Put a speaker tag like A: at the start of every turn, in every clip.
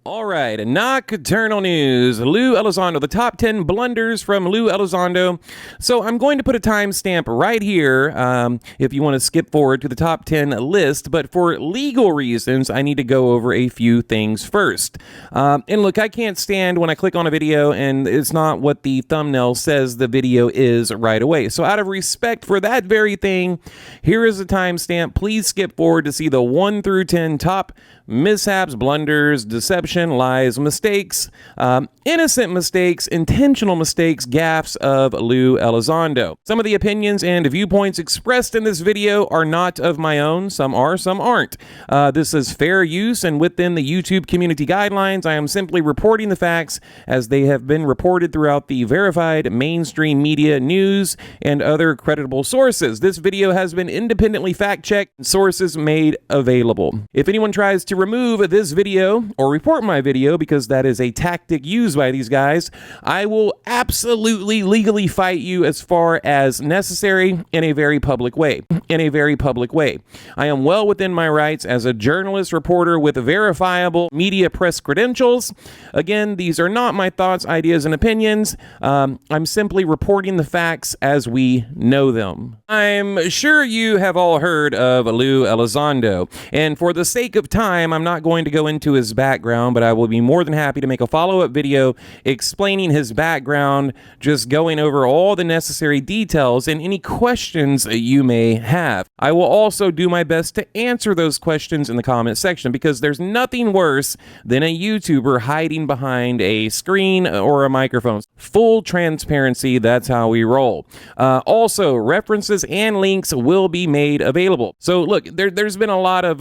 A: All right, Nocturnal news. Lou Elizondo, the top 10 blunders from Lou Elizondo. So I'm going to put a timestamp right here if you want to skip forward to the top 10 list. But for legal reasons, I need to go over a few things first. And look, I can't stand when I click on a video and it's not what the thumbnail says the video is right away. So out of respect for that very thing, here is a timestamp. Please skip forward to see the 1 through 10 top mishaps, blunders, deception, lies, mistakes, innocent mistakes, intentional mistakes, gaffes of Lou Elizondo. Some of the opinions and viewpoints expressed in this video are not of my own. Some are, some aren't. This is fair use and within the YouTube community guidelines. I am simply reporting the facts as they have been reported throughout the verified mainstream media, news, and other creditable sources. This video has been independently fact-checked and sources made available. If anyone tries to remove this video or report my video, because that is a tactic used by these guys, I will absolutely legally fight you as far as necessary in a very public way. I am well within my rights as a journalist reporter with verifiable media press credentials. Again, these are not my thoughts, ideas, and opinions. I'm simply reporting the facts as we know them. I'm sure you have all heard of Lou Elizondo, and for the sake of time, I'm not going to go into his background, but I will be more than happy to make a follow-up video explaining his background, just going over all the necessary details and any questions you may have. I will also do my best to answer those questions in the comment section, because there's nothing worse than a YouTuber hiding behind a screen or a microphone. Full transparency, that's how we roll. Also, references and links will be made available. So look, there's been a lot of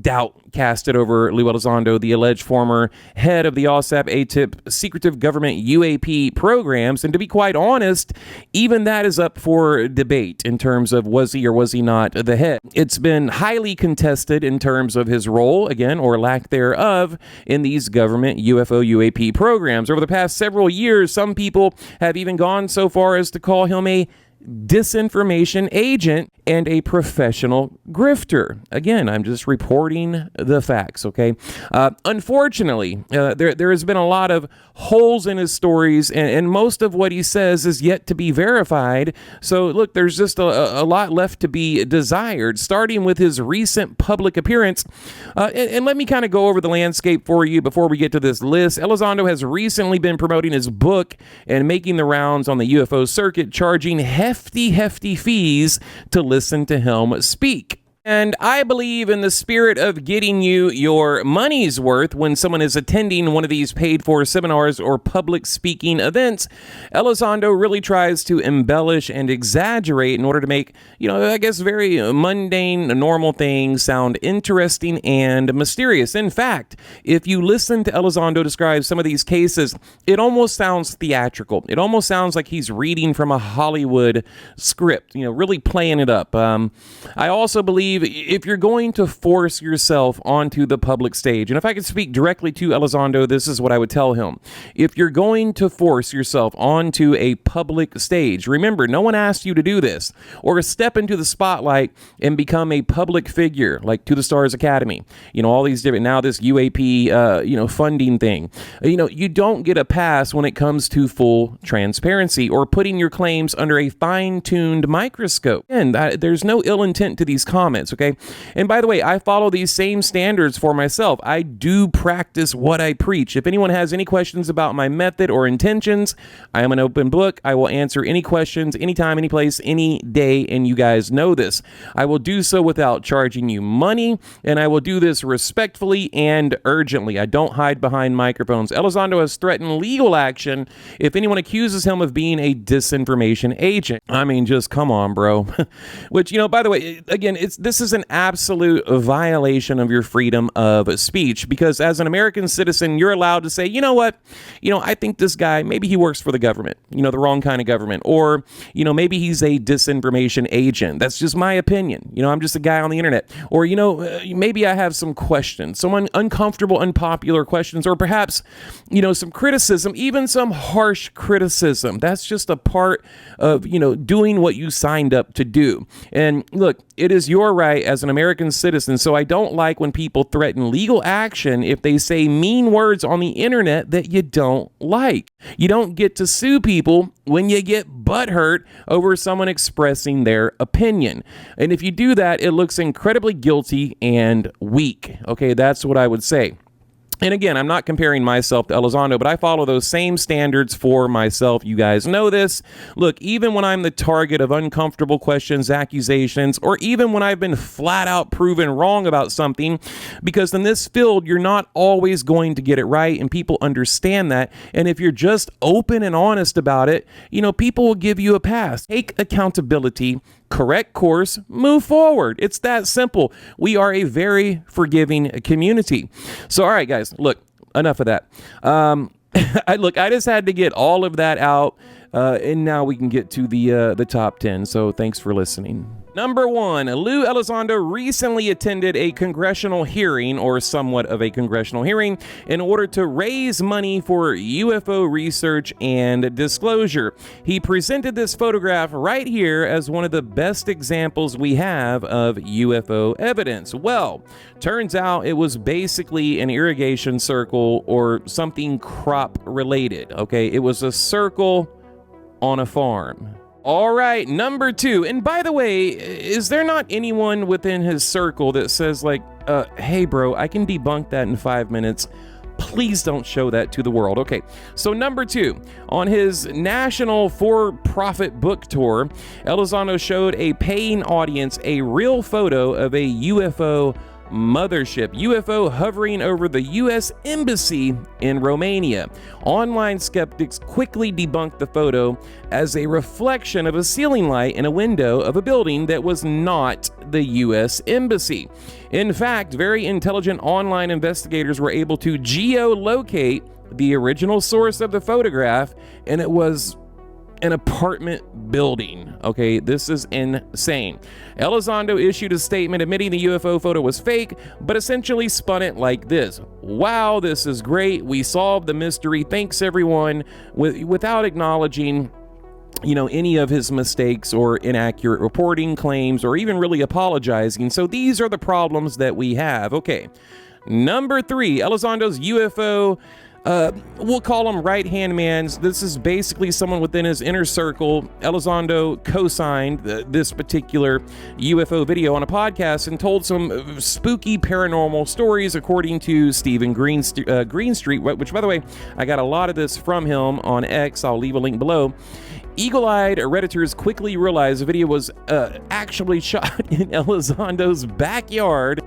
A: doubt casted over Lou Elizondo, the alleged former head of the OSAP ATIP secretive government UAP programs. And to be quite honest, even that is up for debate in terms of was he or was he not the head. It's been highly contested in terms of his role, again, or lack thereof, in these government UFO UAP programs. Over the past several years, some people have even gone so far as to call him a disinformation agent and a professional grifter. Again, I'm just reporting the facts, okay? Unfortunately, there has been a lot of holes in his stories, and most of what he says is yet to be verified. So look, there's just a lot left to be desired, starting with his recent public appearance. And let me kind of go over the landscape for you before we get to this list. Elizondo has recently been promoting his book and making the rounds on the UFO circuit, charging hefty fees to listen to him speak. And I believe in the spirit of getting you your money's worth when someone is attending one of these paid-for seminars or public speaking events. Elizondo really tries to embellish and exaggerate in order to make, I guess, very mundane, normal things sound interesting and mysterious. In fact, if you listen to Elizondo describe some of these cases, it almost sounds theatrical. It almost sounds like he's reading from a Hollywood script, really playing it up. I also believe if you're going to force yourself onto the public stage, and if I could speak directly to Elizondo, this is what I would tell him. If you're going to force yourself onto a public stage, remember, no one asked you to do this, or step into the spotlight and become a public figure, like To the Stars Academy, all these different, now this UAP, funding thing. You don't get a pass when it comes to full transparency or putting your claims under a fine-tuned microscope. And there's no ill intent to these comments. Okay. And by the way, I follow these same standards for myself. I do practice what I preach. If anyone has any questions about my method or intentions, I am an open book. I will answer any questions, anytime, any place, any day. And you guys know this. I will do so without charging you money. And I will do this respectfully and urgently. I don't hide behind microphones. Elizondo has threatened legal action if anyone accuses him of being a disinformation agent. I mean, just come on, bro. Which, by the way, again, this is an absolute violation of your freedom of speech, because as an American citizen, you're allowed to say, you know what, I think this guy, maybe he works for the government, the wrong kind of government, or, maybe he's a disinformation agent. That's just my opinion. I'm just a guy on the internet, or, maybe I have some questions, some uncomfortable, unpopular questions, or perhaps, some criticism, even some harsh criticism. That's just a part of, doing what you signed up to do. And look, it is your right as an American citizen, so I don't like when people threaten legal action if they say mean words on the internet that you don't like. You don't get to sue people when you get butthurt over someone expressing their opinion. And if you do that, it looks incredibly guilty and weak. Okay, that's what I would say. And again, I'm not comparing myself to Elizondo, but I follow those same standards for myself. You guys know this. Look, even when I'm the target of uncomfortable questions, accusations, or even when I've been flat out proven wrong about something, because in this field, you're not always going to get it right, and people understand that. And if you're just open and honest about it, people will give you a pass. Take accountability, correct course, move forward. It's that simple. We are a very forgiving community. So, all right, guys, look, enough of that. I just had to get all of that out, and now we can get to the top 10. So thanks for listening. Number 1, Lou Elizondo recently attended a congressional hearing, or somewhat of a congressional hearing, in order to raise money for UFO research and disclosure. He presented this photograph right here as one of the best examples we have of UFO evidence. Well, turns out it was basically an irrigation circle or something crop related. Okay, it was a circle on a farm. All right, number 2. And by the way, is there not anyone within his circle that says like, hey bro, I can debunk that in 5 minutes. Please don't show that to the world. Okay, so number 2, on his national for-profit book tour, Elizondo showed a paying audience a real photo of a UFO mothership, UFO hovering over the U.S. Embassy in Romania. Online skeptics quickly debunked the photo as a reflection of a ceiling light in a window of a building that was not the U.S. Embassy. In fact, very intelligent online investigators were able to geolocate the original source of the photograph, and it was an apartment building. Okay, this is insane. Elizondo issued a statement admitting the UFO photo was fake, but essentially spun it like this: wow, this is great. We solved the mystery. Thanks everyone, without acknowledging any of his mistakes or inaccurate reporting claims or even really apologizing. So these are the problems that we have. Okay, number 3, Elizondo's UFO we'll call them right-hand mans. This is basically someone within his inner circle. Elizondo co-signed this particular UFO video on a podcast and told some spooky paranormal stories, according to Stephen Greenstreet, which, by the way, I got a lot of this from him on X. I'll leave a link below. Eagle-eyed Redditors quickly realized the video was actually shot in Elizondo's backyard,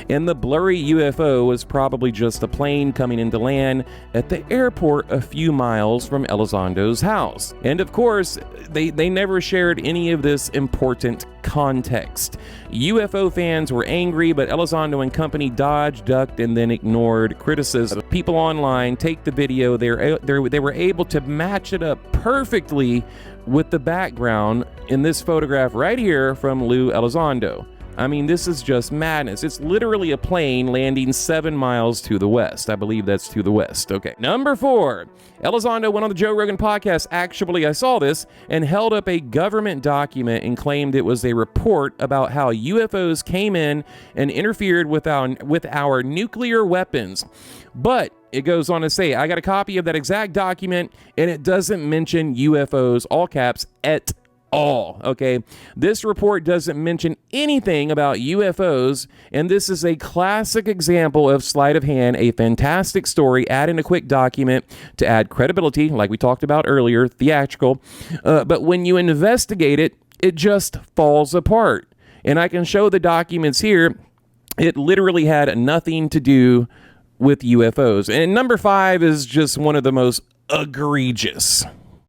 A: and the blurry UFO was probably just a plane coming into land at the airport a few miles from Elizondo's house. And of course, they never shared any of this important context. UFO fans were angry, but Elizondo and company dodged, ducked, and then ignored criticism. People online take the video. They were able to match it up perfectly with the background in this photograph right here from Lou Elizondo. I mean, this is just madness. It's literally a plane landing 7 miles to the west. I believe that's to the west. Okay. Number 4, Elizondo went on the Joe Rogan podcast. Actually, I saw this, and held up a government document and claimed it was a report about how UFOs came in and interfered with our nuclear weapons. But it goes on to say, I got a copy of that exact document, and it doesn't mention UFOs, all caps, at all. Okay, this report doesn't mention anything about UFOs, and this is a classic example of sleight of hand, a fantastic story, add in a quick document to add credibility, like we talked about earlier, theatrical, but when you investigate it, it just falls apart. And I can show the documents here. It literally had nothing to do with UFOs. And number 5 is just one of the most egregious.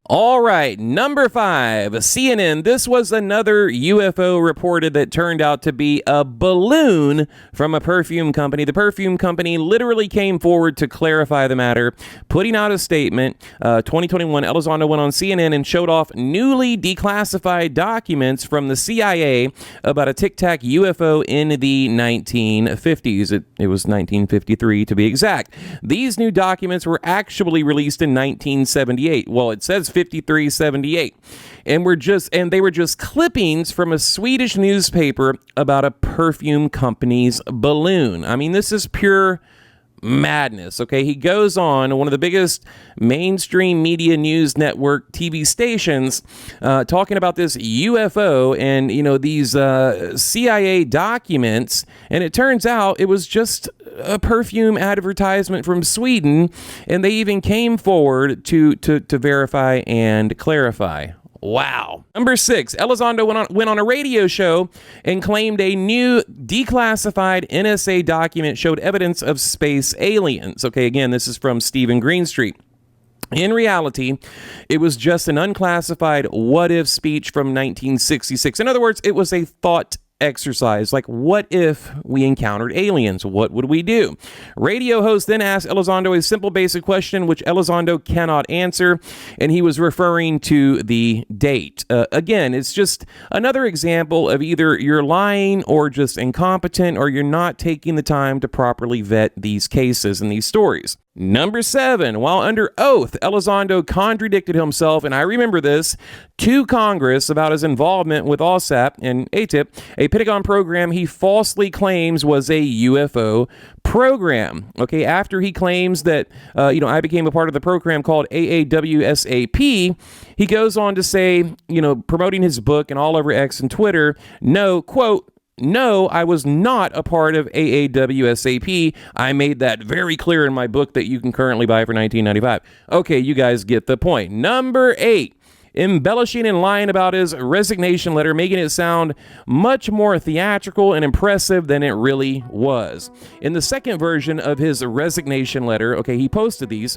A: All right, number 5, CNN. This was another UFO reported that turned out to be a balloon from a perfume company. The perfume company literally came forward to clarify the matter, putting out a statement. 2021, Elizondo went on CNN and showed off newly declassified documents from the CIA about a Tic Tac UFO in the 1950s. It was 1953 to be exact. These new documents were actually released in 1978. Well, it says 5378. And they were just clippings from a Swedish newspaper about a perfume company's balloon. I mean, this is pure madness. Okay, he goes on one of the biggest mainstream media news network TV stations, talking about this UFO and these CIA documents, and it turns out it was just a perfume advertisement from Sweden, and they even came forward to verify and clarify. Wow. Number 6, Elizondo went on a radio show and claimed a new declassified NSA document showed evidence of space aliens. Okay, again, this is from Stephen Greenstreet. In reality, it was just an unclassified what-if speech from 1966. In other words, it was a thought exercise. Like, what if we encountered aliens? What would we do? Radio host then asked Elizondo a simple basic question, which Elizondo cannot answer, and he was referring to the date. Again, it's just another example of either you're lying or just incompetent, or you're not taking the time to properly vet these cases and these stories. Number 7, while under oath, Elizondo contradicted himself, and I remember this, to Congress about his involvement with OSAP and ATIP, a Pentagon program he falsely claims was a UFO program. Okay, after he claims that, I became a part of the program called AAWSAP, he goes on to say, promoting his book and all over X and Twitter, no, quote, "No, I was not a part of AAWSAP. I made that very clear in my book that you can currently buy for $19.95. Okay, you guys get the point. Number 8, embellishing and lying about his resignation letter, making it sound much more theatrical and impressive than it really was. In the second version of his resignation letter, okay, he posted these,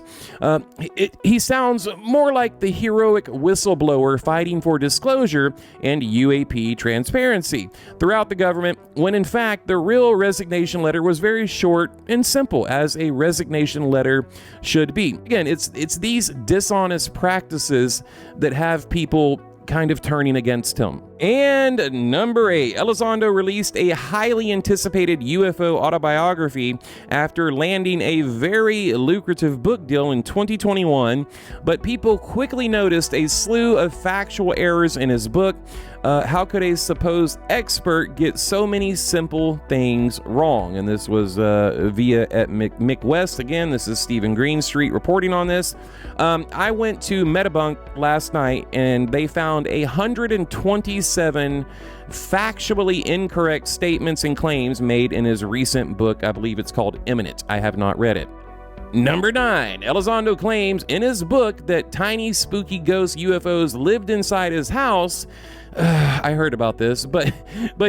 A: he sounds more like the heroic whistleblower fighting for disclosure and UAP transparency throughout the government, when in fact the real resignation letter was very short and simple, as a resignation letter should be. Again, it's these dishonest practices that have people kind of turning against him. And number 8, Elizondo released a highly anticipated UFO autobiography after landing a very lucrative book deal in 2021, but people quickly noticed a slew of factual errors in his book. How could a supposed expert get so many simple things wrong? And this was via at Mick West. Again, this is Stephen Greenstreet reporting on this. I went to Metabunk last night, and they found 127 factually incorrect statements and claims made in his recent book. I believe it's called Imminent. I have not read it. Number 9, Elizondo claims in his book that tiny spooky ghost UFOs lived inside his house. I heard about this, but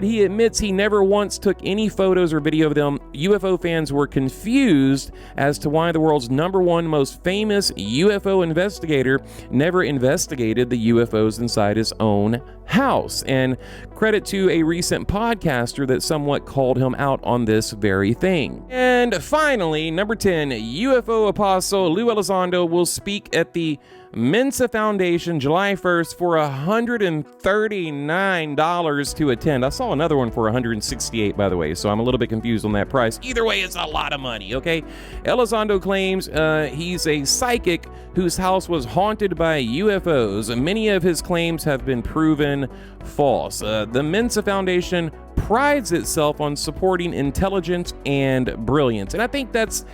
A: he admits he never once took any photos or video of them. UFO fans were confused as to why the world's #1 most famous UFO investigator never investigated the UFOs inside his own house. And credit to a recent podcaster that somewhat called him out on this very thing. And finally, number 10, UFO apostle Lou Elizondo will speak at the Mensa Foundation July 1st for $139 to attend. I saw another one for $168, by the way, so I'm a little bit confused on that price. Either way, it's a lot of money, okay? Elizondo claims he's a psychic whose house was haunted by UFOs. Many of his claims have been proven false. The Mensa Foundation prides itself on supporting intelligence and brilliance, and I think that's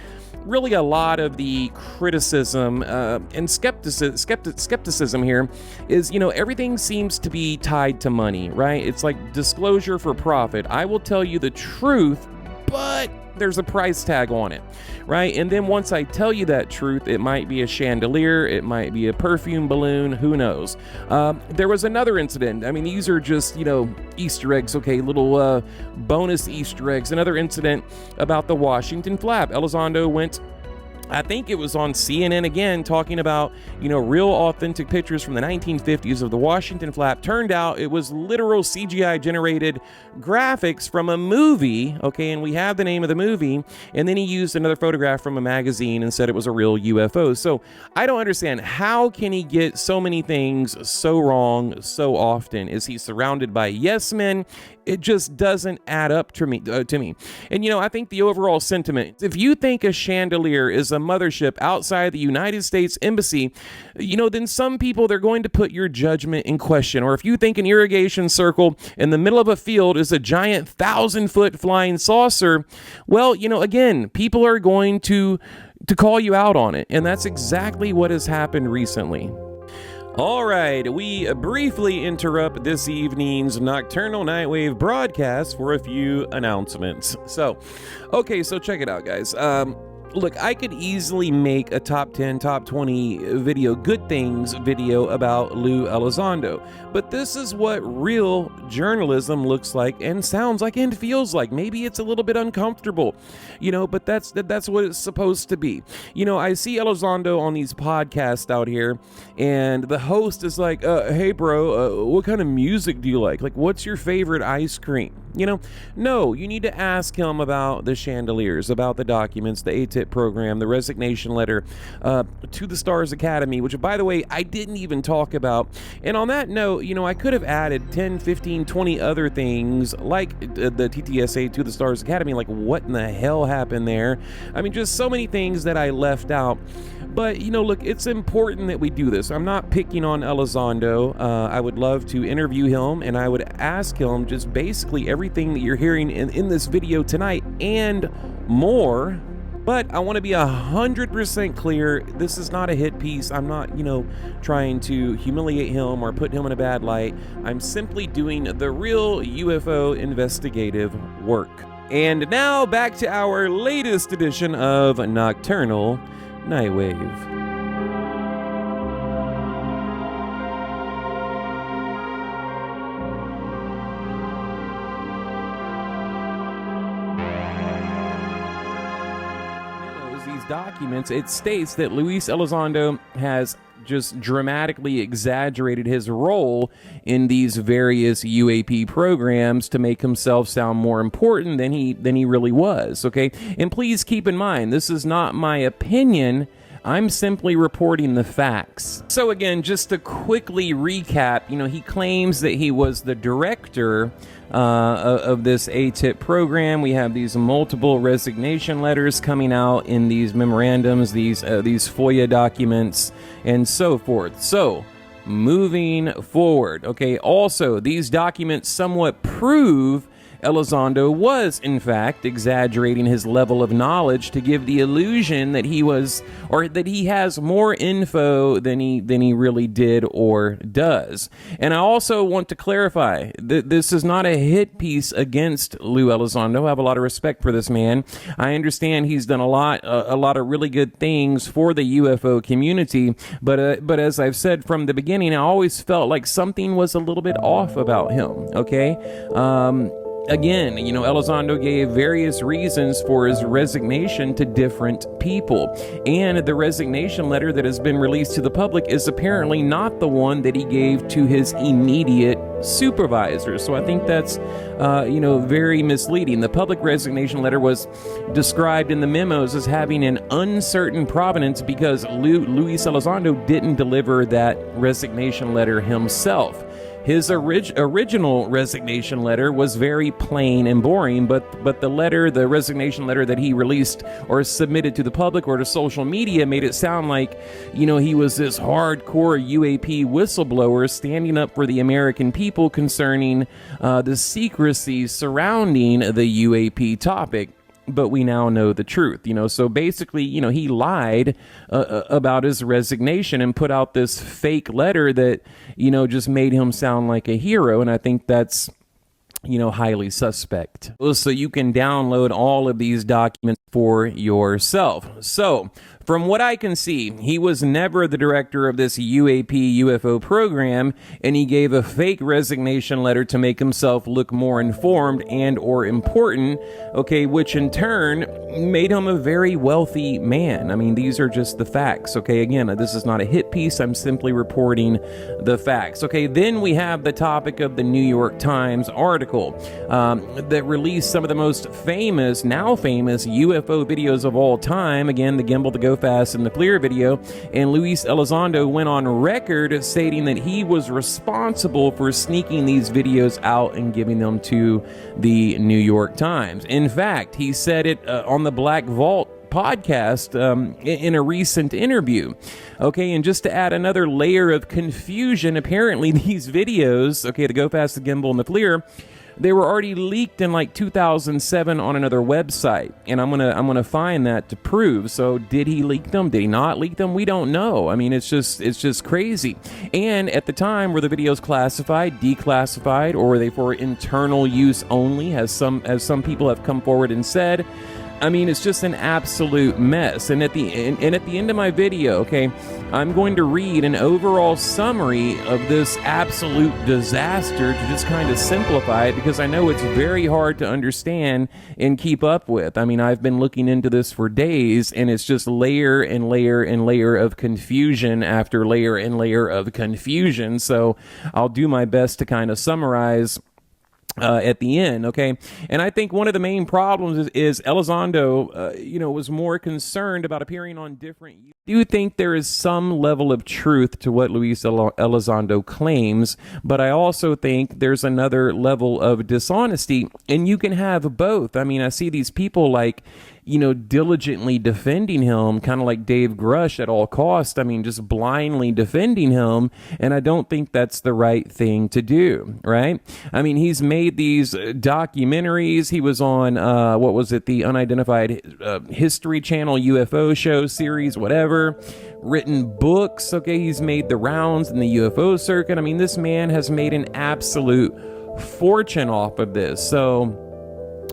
A: really a lot of the criticism and skepticism here is, everything seems to be tied to money, right? It's like disclosure for profit. I will tell you the truth, but there's a price tag on it, right? And then once I tell you that truth, it might be a chandelier, it might be a perfume balloon, who knows? There was another incident. I mean, these are just, Easter eggs, okay, little bonus Easter eggs. Another incident about the Washington flap. Elizondo went, I think it was on CNN again, talking about, real authentic pictures from the 1950s of the Washington flap. Turned out it was literal CGI generated graphics from a movie, okay, and we have the name of the movie, and then he used another photograph from a magazine and said it was a real UFO. So I don't understand, how can he get so many things so wrong so often? Is he surrounded by yes men? It just doesn't add up to me. And I think the overall sentiment, if you think a chandelier is a mothership outside the United States Embassy, then some people, they're going to put your judgment in question. Or if you think an irrigation circle in the middle of a field is a giant 1,000-foot flying saucer, well, again, people are going to call you out on it. And that's exactly what has happened recently. All right, we briefly interrupt this evening's Nocturnal Nightwave broadcast for a few announcements. So check it out, guys. Look, I could easily make a top 10, top 20 video, good things video about Lou Elizondo. But this is what real journalism looks like and sounds like and feels like. Maybe it's a little bit uncomfortable, but that's what it's supposed to be. I see Elizondo on these podcasts out here, and the host is like, hey, bro, what kind of music do you like? Like, what's your favorite ice cream? No, you need to ask him about the chandeliers, about the documents, the ATIP program, the resignation letter to the Stars Academy, which, by the way, I didn't even talk about. And on that note, I could have added 10, 15, 20 other things like the TTSA to the Stars Academy. Like, what in the hell happened there? I mean, just so many things that I left out. But, look, it's important that we do this. I'm not picking on Elizondo. I would love to interview him, and I would ask him just basically everything that you're hearing in this video tonight and more. But I want to be 100% clear. This is not a hit piece. I'm not, trying to humiliate him or put him in a bad light. I'm simply doing the real UFO investigative work. And now back to our latest edition of Nocturnal Nightwave. These documents, it states that Luis Elizondo has just dramatically exaggerated his role in these various UAP programs to make himself sound more important than he really was, okay? And please keep in mind, this is not my opinion. I'm simply reporting the facts. So again, just to quickly recap, he claims that he was the director of this ATIP program. We have these multiple resignation letters coming out in these memorandums, these FOIA documents, and so forth. So, moving forward, okay, also, these documents somewhat prove Elizondo was, in fact, exaggerating his level of knowledge to give the illusion that he was, or that he has more info than he really did or does. And I also want to clarify that this is not a hit piece against Lou Elizondo. I have a lot of respect for this man. I understand he's done a lot of really good things for the UFO community, but as I've said from the beginning, I always felt like something was a little bit off about him, okay? Again, Elizondo gave various reasons for his resignation to different people. And the resignation letter that has been released to the public is apparently not the one that he gave to his immediate supervisors. So I think that's, very misleading. The public resignation letter was described in the memos as having an uncertain provenance because Luis Elizondo didn't deliver that resignation letter himself. His original resignation letter was very plain and boring, but the resignation letter that he released or submitted to the public or to social media made it sound like, he was this hardcore UAP whistleblower standing up for the American people concerning the secrecy surrounding the UAP topic. But we now know the truth, so basically, he lied about his resignation and put out this fake letter that, just made him sound like a hero. And I think that's, highly suspect. So you can download all of these documents for yourself. So from what I can see, he was never the director of this UAP UFO program, and he gave a fake resignation letter to make himself look more informed and or important, okay, which in turn made him a very wealthy man. I mean, these are just the facts, okay? Again, this is not a hit piece. I'm simply reporting the facts, okay? Then we have the topic of the New York Times article that released some of the most famous, now famous UFO videos of all time. Again, the gimbal, the go fast, and the clear video. And Luis Elizondo went on record stating that he was responsible for sneaking these videos out and giving them to the New York Times. In fact, he said it on the Black Vault podcast in a recent interview. Okay, and just to add another layer of confusion, apparently these videos, okay, the Go Fast, the Gimbal, and the FLIR, they were already leaked in like 2007 on another website, and I'm gonna find that to prove. So did he leak them? Did he not leak them? We don't know. I mean, it's just crazy. And at the time, were the videos classified, declassified, or were they for internal use only, as some people have come forward and said? I mean, it's just an absolute mess. And at the end of my video, okay, I'm going to read an overall summary of this absolute disaster to just kind of simplify it, because I know it's very hard to understand and keep up with. I mean, I've been looking into this for days, and it's just layer and layer and layer of confusion after layer and layer of confusion. So I'll do my best to kind of summarize at the end, okay? And I think one of the main problems is Elizondo, was more concerned about appearing on different... I do think there is some level of truth to what Luis Elizondo claims, but I also think there's another level of dishonesty, and you can have both. I mean, I see these people like, diligently defending him, kind of like Dave Grush at all costs. I mean, just blindly defending him, and I don't think that's the right thing to do, right? I mean, he's made these documentaries. He was on, the Unidentified History Channel UFO show series, whatever. Written books, okay? He's made the rounds in the UFO circuit. I mean, this man has made an absolute fortune off of this. So,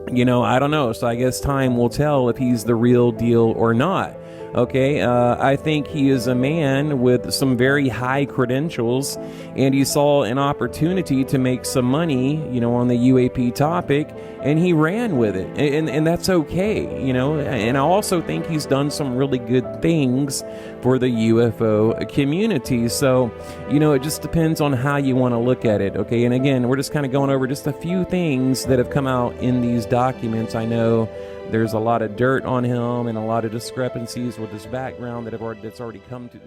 A: I don't know. So I guess time will tell if he's the real deal or not. Okay, I think he is a man with some very high credentials, and he saw an opportunity to make some money, on the UAP topic, and he ran with it, and that's okay, and I also think he's done some really good things for the UFO community. So, it just depends on how you want to look at it, okay? And again, we're just kind of going over just a few things that have come out in these documents. I know there's a lot of dirt on him and a lot of discrepancies with his background that's already come to.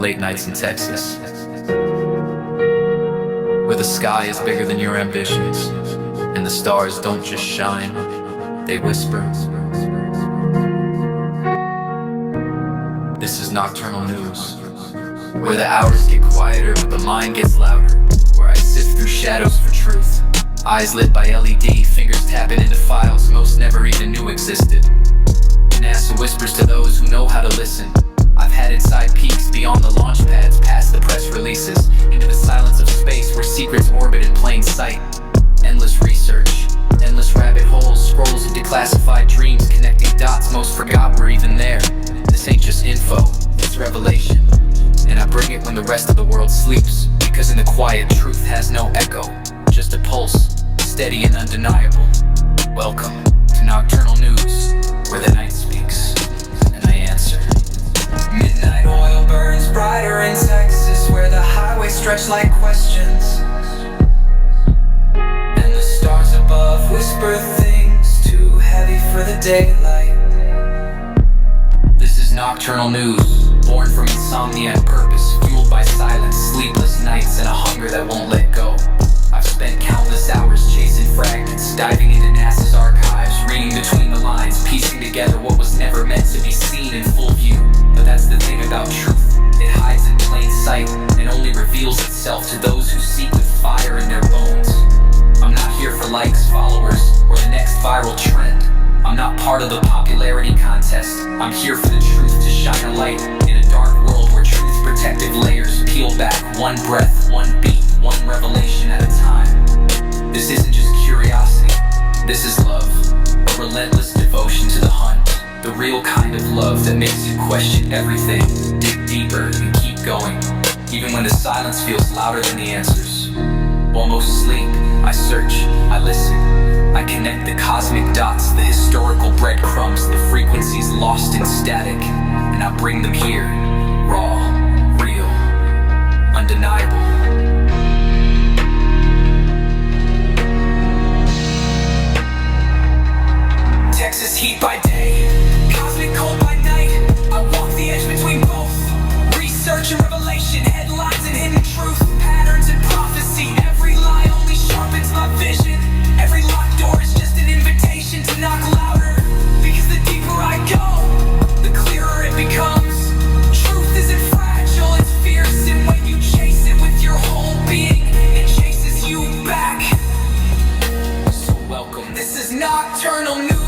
B: Late nights in Texas, where the sky is bigger than your ambitions, and the stars don't just shine, they whisper. This is Nocturnal News, where the hours get quieter but the mind gets louder, where I sift through shadows for truth, eyes lit by LED, fingers tapping into files most never even knew existed. NASA whispers to those who know how to listen. I've had inside peeks beyond the launch pads, past the press releases, into the silence of space where secrets orbit in plain sight. Endless research, endless rabbit holes, scrolls of declassified dreams, connecting dots most forgot were even there. This ain't just info, it's revelation, and I bring it when the rest of the world sleeps, because in the quiet truth has no echo, just a pulse, steady and undeniable. Welcome to Nocturnal News, where the night speaks, and I answer. Midnight oil burns brighter in Texas, where the highways stretch like questions, and the stars above whisper things too heavy for the daylight. This is Nocturnal News, born from insomnia and purpose, fueled by silence, sleepless nights, and a hunger that won't let go. I've spent countless hours chasing fragments, diving into NASA's archives, reading between the lines, piecing together what was never meant to be seen in full view. But that's the thing about truth, it hides in plain sight, and only reveals itself to those who seek with fire in their bones. I'm not here for likes, followers, or the next viral trend. I'm not part of the popularity contest. I'm here for the truth to shine a light in a dark world where truth's protective layers peel back one breath, one beat, one revelation at a time. This isn't just curiosity, this is love, a relentless devotion to the hunt, the real kind of love that makes you question everything, dig deeper and keep going, even when the silence feels louder than the answers. While most sleep, I search, I listen, I connect the cosmic dots, the historical breadcrumbs, the frequencies lost in static, and I bring them here, raw, real, undeniable. Texas heat by day, cosmic cold by night. I walk the edge between both, research and Nocturnal News.